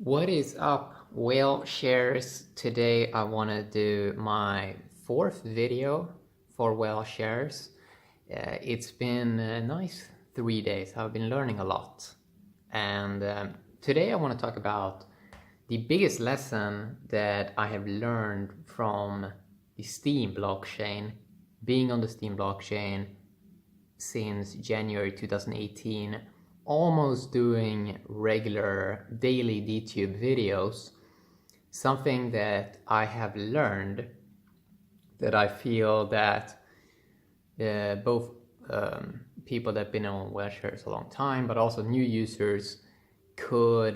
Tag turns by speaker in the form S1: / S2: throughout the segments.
S1: What is up, whale shares? Today I want to do my fourth video for whale shares. It's been a nice 3 days. I've been learning a lot. And today I want to talk about the biggest lesson that I have learned from the Steem blockchain, being on the Steem blockchain since January 2018, almost doing regular daily DTube videos. Something that I have learned that I feel that both people that have been on whaleshares a long time, but also new users could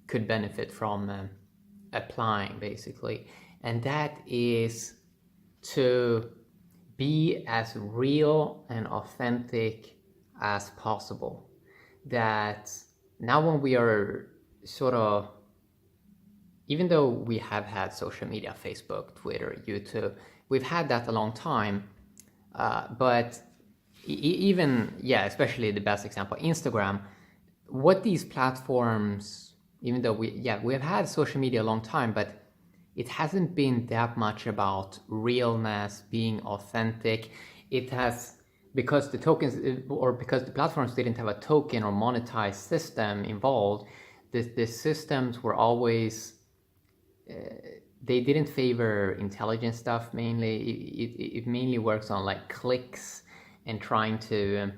S1: benefit from applying, basically. And that is to be as real and authentic as possible. That now when we are sort of, even though we have had social media, Facebook, Twitter, YouTube, we've had that a long time, but even, especially the best example, Instagram, what these platforms, even though we have had social media a long time, but it hasn't been that much about realness, being authentic. It has, because the tokens, or because the platforms didn't have a token or monetized system involved, the systems were always, they didn't favor intelligent stuff mainly. It mainly works on like clicks and trying to,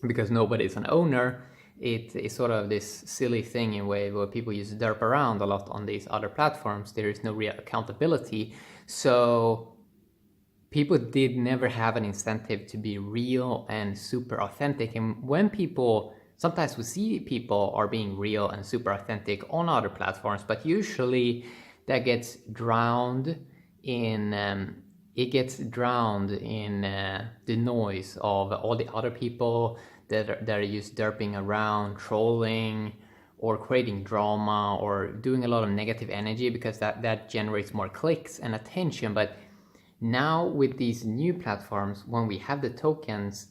S1: because nobody's an owner, it is sort of this silly thing in a way where people use derp around a lot on these other platforms. There is no real accountability. So people did never have an incentive to be real and super authentic. And when people, sometimes we see people are being real and super authentic on other platforms, but usually that gets drowned in, the noise of all the other people that are just derping around, trolling, or creating drama, or doing a lot of negative energy, because that generates more clicks and attention. But now with these new platforms, when we have the tokens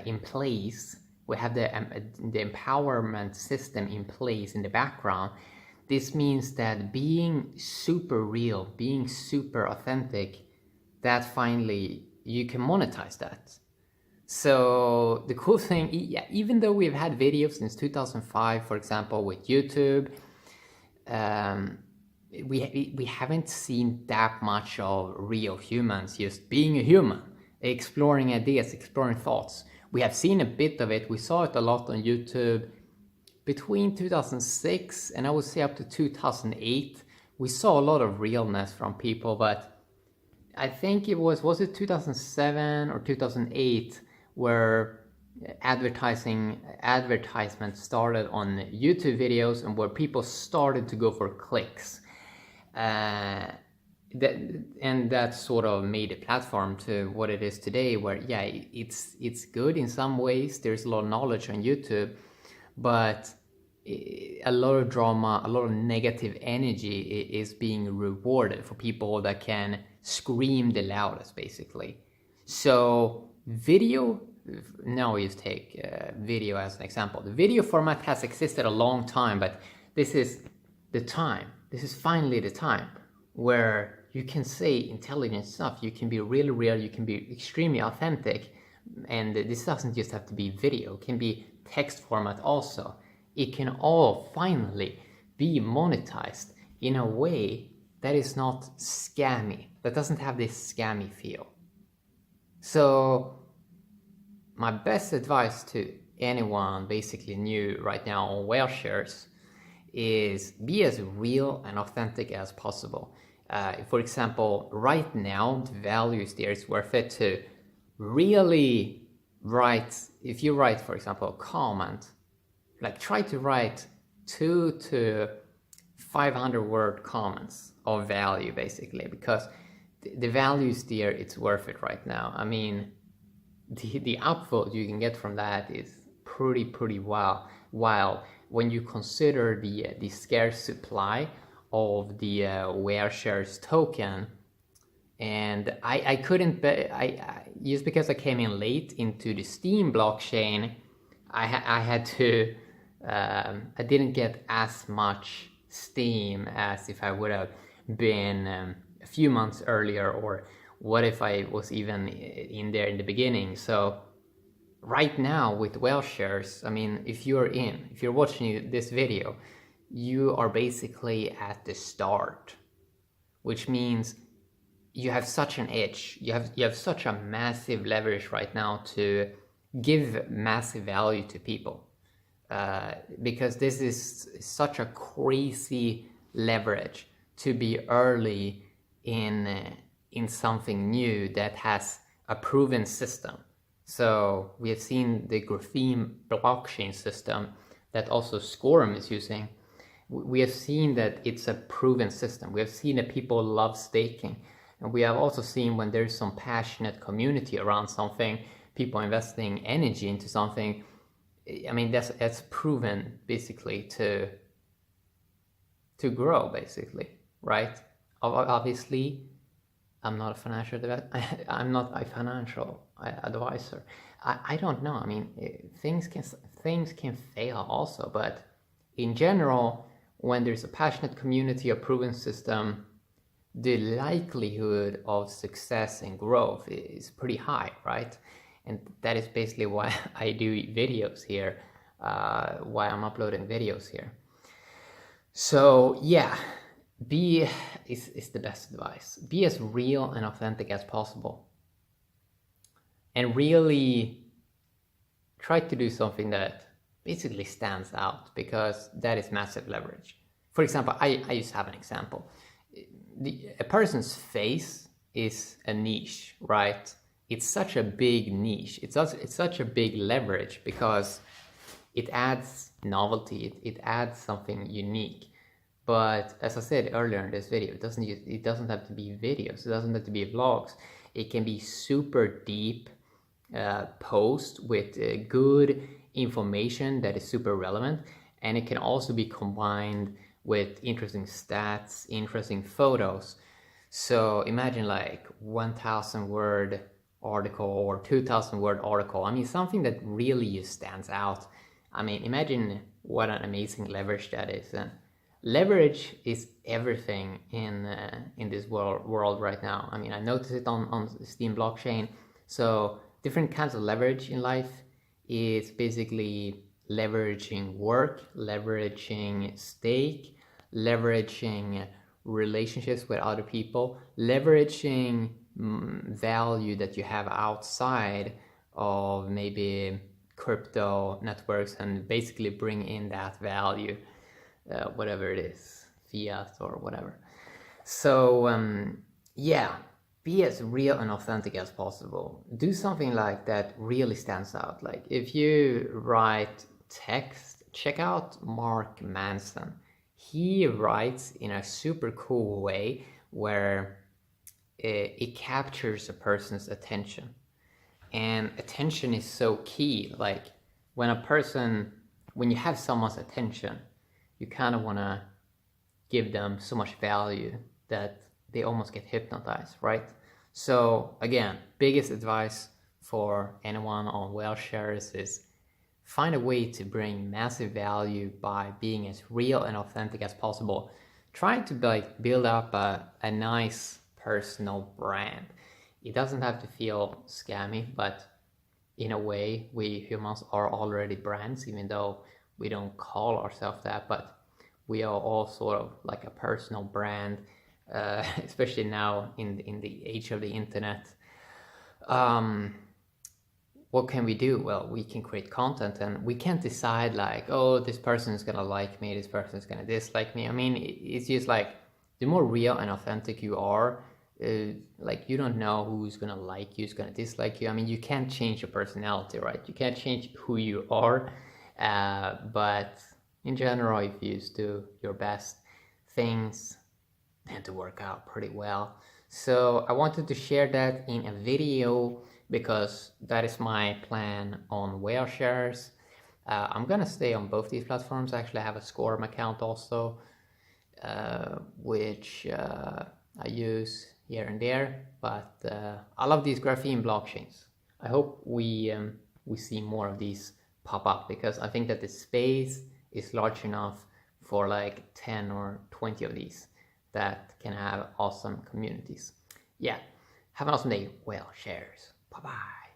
S1: in place, we have the empowerment system in place in the background. This means that being super real, being super authentic, that finally you can monetize that. So the cool thing, even though we've had videos since 2005, for example, with YouTube, we haven't seen that much of real humans just being a human, exploring ideas, exploring thoughts. We have seen a bit of it. We saw it a lot on YouTube between 2006 and I would say up to 2008. We saw a lot of realness from people, but I think it was it 2007 or 2008 where advertisements started on YouTube videos and where people started to go for clicks. That sort of made the platform to what it is today, where it's good in some ways. There's a lot of knowledge on YouTube, but a lot of drama, a lot of negative energy is being rewarded for people that can scream the loudest, basically. So video, now we just take video as an example. The video format has existed a long time, but this is the time. This is finally the time where you can say intelligent stuff. You can be really real. You can be extremely authentic. And this doesn't just have to be video. It can be text format also. It can all finally be monetized in a way that is not scammy, that doesn't have this scammy feel. So my best advice to anyone basically new right now on whaleshares is be as real and authentic as possible. For example, right now, the values there, it's worth it to really write, if you write, for example, a comment, like try to write 200 to 500 word comments of value, basically, because the values there, it's worth it right now. I mean, the output you can get from that is pretty wild when you consider the scarce supply of the whaleshares token. And I couldn't just because I came in late into the Steem blockchain, I had to I didn't get as much steam as if I would have been a few months earlier, or what if I was even in there in the beginning. So right now with whale shares, I mean, if you're watching this video, you are basically at the start, which means you have such an edge. You have such a massive leverage right now to give massive value to people, because this is such a crazy leverage to be early in something new that has a proven system. So we have seen the Steem Blockchain system that also Scorum is using. We have seen that it's a proven system. We have seen that people love staking. And we have also seen when there's some passionate community around something, people investing energy into something, I mean, that's proven basically to grow, basically, right? Obviously, I'm not a financial I'm not a financial advisor. I don't know. I mean, things can fail also, but in general, when there's a passionate community, a proven system, the likelihood of success and growth is pretty high, right? And that is basically why I do videos here, why I'm uploading videos here. So yeah, is the best advice. Be as real and authentic as possible. And really try to do something that basically stands out, because that is massive leverage. For example, I just have an example. A person's face is a niche, right? It's such a big niche. It's such a big leverage, because it adds novelty. It adds something unique. But as I said earlier in this video, it doesn't have to be videos. It doesn't have to be vlogs. It can be super deep post with good information that is super relevant, and it can also be combined with interesting stats, interesting photos. So imagine like 1,000 word article or 2,000 word article. I mean, something that really stands out. I mean, imagine what an amazing leverage that is. And leverage is everything in this world right now. I mean, I noticed it on Steem Blockchain. So different kinds of leverage in life is basically leveraging work, leveraging stake, leveraging relationships with other people, leveraging value that you have outside of maybe crypto networks, and basically bring in that value, whatever it is, fiat or whatever. So yeah, be as real and authentic as possible. Do something like that really stands out. Like if you write text, check out Mark Manson. He writes in a super cool way where it captures a person's attention. And attention is so key. Like when you have someone's attention, you kind of want to give them so much value that they almost get hypnotized, right? So again, biggest advice for anyone on whale shares is find a way to bring massive value by being as real and authentic as possible. Trying to like build up a nice personal brand. It doesn't have to feel scammy, but in a way, we humans are already brands, even though we don't call ourselves that, but we are all sort of like a personal brand, especially now in the age of the internet. What can we do? Well, we can create content, and we can't decide like, oh, this person is gonna like me, this person is gonna dislike me. I mean, it's just like the more real and authentic you are, like you don't know who's gonna like you, who's gonna dislike you. I mean, you can't change your personality, right? You can't change who you are, but in general, if you just do your best, things tend to work out pretty well. So I wanted to share that in a video because that is my plan on whale shares. I'm gonna stay on both these platforms. Actually, I have a Scorum account also, which I use here and there, but I love these graphene blockchains. I hope we see more of these pop up, because I think that the space is large enough for like 10 or 20 of these that can have awesome communities. Yeah, have an awesome day, whale shares. Bye bye.